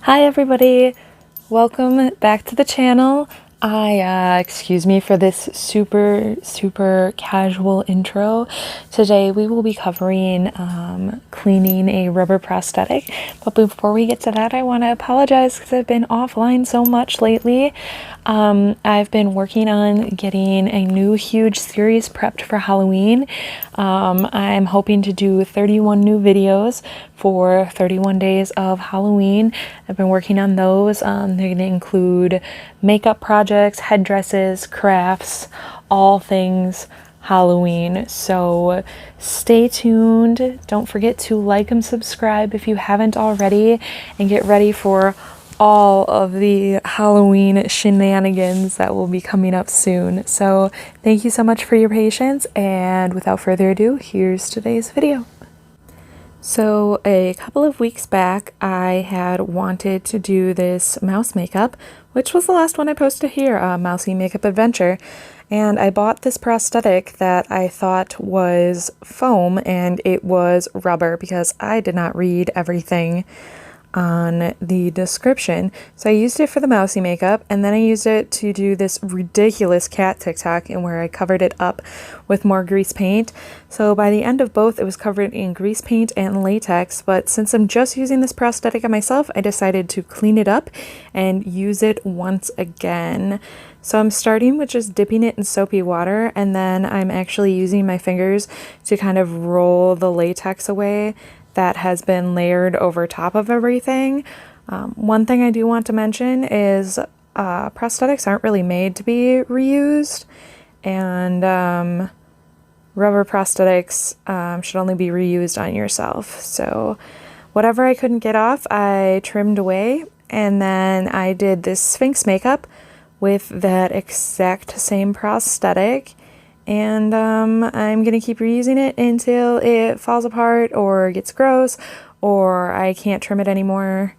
Hi everybody, welcome back to the channel. Excuse me for this super casual intro. Today we will be covering cleaning a rubber prosthetic, but before we get to that I want to apologize because I've been offline so much lately. I've been working on getting a new huge series prepped for Halloween. I'm hoping to do 31 new videos for 31 days of Halloween. I've been working on those. They're going to include makeup projects, headdresses, crafts, all things Halloween. So stay tuned. Don't forget to like and subscribe if you haven't already, and get ready for all of the Halloween shenanigans that will be coming up soon. So thank you so much for your patience, and without further ado, here's today's video. So a couple of weeks back, I had wanted to do this mouse makeup, which was the last one I posted here, a mousy makeup adventure. And I bought this prosthetic that I thought was foam, and it was rubber because I did not read everything on the description. So I used it for the mousy makeup, and then I used it to do this ridiculous cat TikTok, and where I covered it up with more grease paint. So by the end of both, it was covered in grease paint and latex, but since I'm just using this prosthetic on myself, I decided to clean it up and use it once again. So I'm starting with just dipping it in soapy water, and then I'm actually using my fingers to kind of roll the latex away that has been layered over top of everything. One thing I do want to mention is prosthetics aren't really made to be reused, and rubber prosthetics should only be reused on yourself. So whatever I couldn't get off, I trimmed away, and then I did this Sphinx makeup with that exact same prosthetic. And I'm going to keep reusing it until it falls apart or gets gross or I can't trim it anymore.